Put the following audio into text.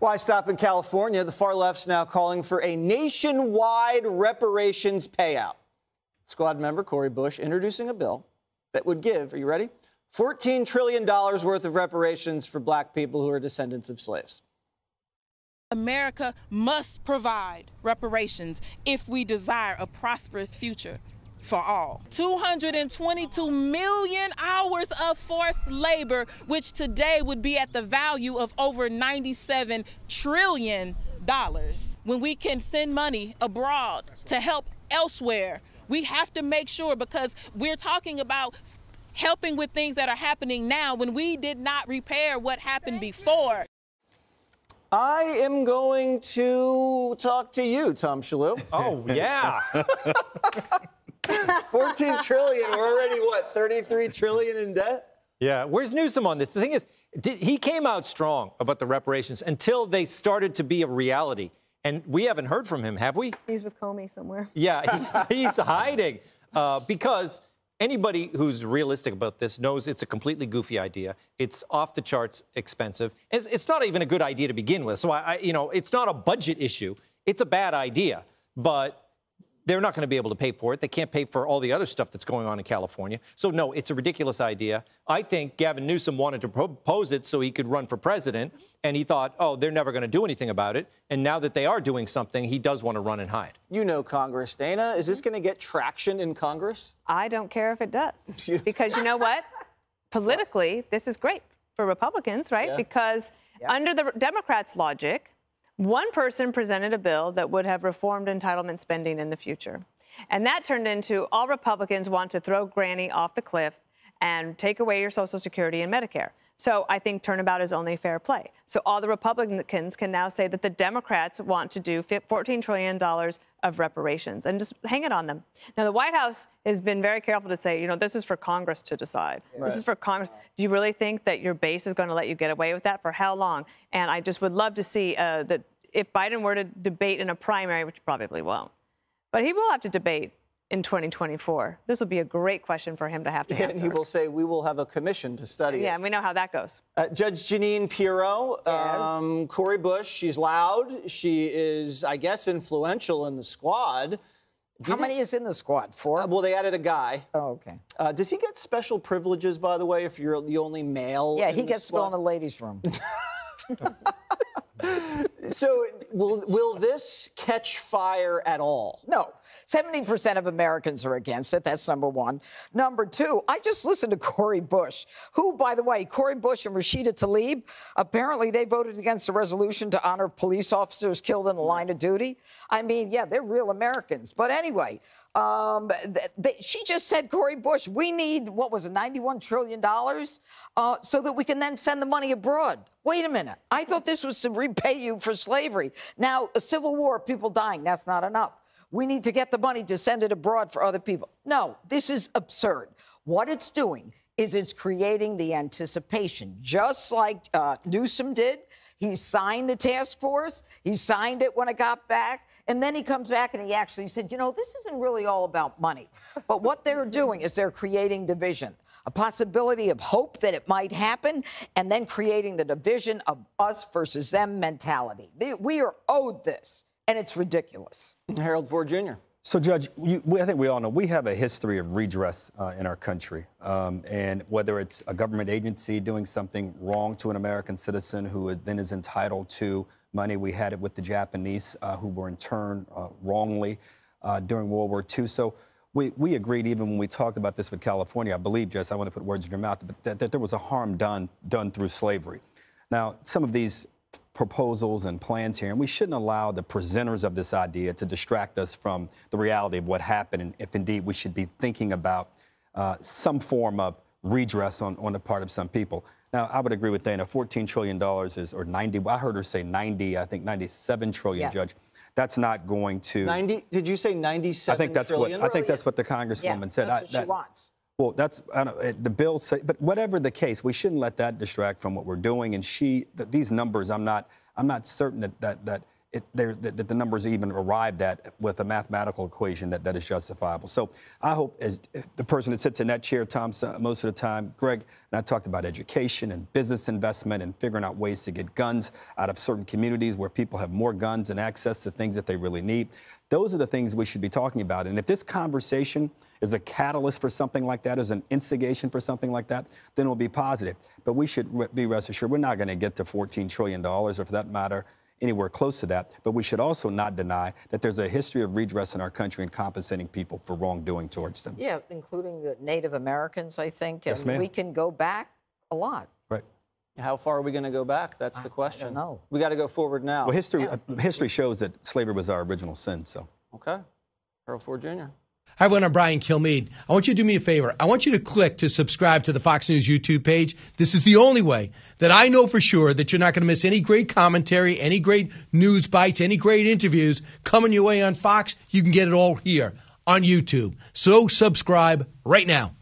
Why stop in California? The far left's now calling for a nationwide reparations payout. Squad member Cori Bush introducing a bill that would give, are you ready? $14 trillion worth of reparations for black people who are descendants of slaves. America must provide reparations if we desire a prosperous future for all. 222 million hours of forced labor, which today would be at the value of over $97 trillion. When we can send money abroad to help elsewhere, we have to make sure, because we're talking about helping with things that are happening now when we did not repair what happened before. I am going to talk to you, Tom Shalhoub. Oh, yeah. 14 trillion. We're already, what, 33 trillion in debt? Yeah. Where's Newsom on this? The thing is, he came out strong about the reparations until they started to be a reality. And we haven't heard from him, have we? He's with Comey somewhere. Yeah, he's hiding because anybody who's realistic about this knows it's a completely goofy idea. It's off the charts expensive. It's not even a good idea to begin with. So, it's not a budget issue. It's a bad idea. But they're not going to be able to pay for it. They can't pay for all the other stuff that's going on in California. So, no, it's a ridiculous idea. I think Gavin Newsom wanted to propose it so he could run for president, and he thought, oh, they're never going to do anything about it. And now that they are doing something, he does want to run and hide. You know Congress, Dana. Is this going to get traction in Congress? I don't care if it does. Because you know what? Politically, this is great for Republicans, right? Yeah. Because under the Democrats' logic, one person presented a bill that would have reformed entitlement spending in the future. And that turned into all Republicans want to throw Granny off the cliff and take away your Social Security and Medicare. So I think turnabout is only fair play. So all the Republicans can now say that the Democrats want to do $14 trillion of reparations and just hang it on them. Now, the White House has been very careful to say, this is for Congress to decide. Right. This is for Congress. Do you really think that your base is going to let you get away with that? For how long? And I just would love to see that if Biden were to debate in a primary, which probably won't, but he will have to debate in 2024. This will be a great question for him to have to answer. And he will say, we will have a commission to study it. Yeah, and we know how that goes. Judge Jeanine Pirro, yes. Cori Bush, she's loud. She is, I guess, influential in the squad. How many is in the squad? 4? Well, they added a guy. Oh, okay. Does he get special privileges, by the way, if you're the only male? Yeah, he gets to go in the ladies' room. So will this catch fire at all? No. 70% of Americans are against it. That's number one. Number two, I just listened to Cori Bush, who, by the way, Cori Bush and Rashida Tlaib, apparently they voted against the resolution to honor police officers killed in the line of duty. I mean, yeah, they're real Americans. But anyway, she just said, Cori Bush, we need, what was it, $91 trillion so that we can then send the money abroad. Wait a minute. I thought this was to repay you for slavery. Now, a civil war, people dying, that's not enough. We need to get the money to send it abroad for other people. No, this is absurd. What it's doing is it's creating the anticipation, just like Newsom did. He signed the task force. He signed it when it got back. And then he comes back and he actually said, this isn't really all about money. But what they're doing is they're creating division, a possibility of hope that it might happen, and then creating the division of us versus them mentality. We are owed this, and it's ridiculous. Harold Ford Jr. So, Judge, I think we all know we have a history of redress in our country. And whether it's a government agency doing something wrong to an American citizen who then is entitled to money. We had it with the Japanese who were interned wrongly during World War II. So we agreed, even when we talked about this with California, I believe, Jess, I want to put words in your mouth, but that there was a harm done through slavery. Now, some of these proposals and plans here, and we shouldn't allow the presenters of this idea to distract us from the reality of what happened, and if indeed we should be thinking about some form of redress on the part of some people. Now, I would agree with Dana, $14 trillion is, or 90, I heard her say 90, I think 97 trillion, Judge. That's not going to... 90, did you say 97 trillion? I think that's what the Congresswoman said. That's what she wants. Well, that's, the bill say, but whatever the case, we shouldn't let that distract from what we're doing. And these numbers, I'm not certain that the numbers even arrived at with a mathematical equation that is justifiable. So I hope, as the person that sits in that chair, Tom, most of the time, Greg, and I talked about education and business investment and figuring out ways to get guns out of certain communities where people have more guns and access to things that they really need. Those are the things we should be talking about. And if this conversation is a catalyst for something like that, is an instigation for something like that, then it will be positive. But we should be rest assured we're not going to get to $14 trillion, or for that matter, anywhere close to that. But we should also not deny that there's a history of redress in our country and compensating people for wrongdoing towards them. Yeah, including the Native Americans, I think. Yes, and ma'am. we can go back a lot. Right. How far are we going to go back? That's the question. I don't know. We got to go forward now. Well, history shows that slavery was our original sin, so. Okay. Earl Ford Jr. Hi, everyone. I'm Brian Kilmeade. I want you to do me a favor. I want you to click to subscribe to the Fox News YouTube page. This is the only way that I know for sure that you're not going to miss any great commentary, any great news bites, any great interviews coming your way on Fox. You can get it all here on YouTube. So subscribe right now.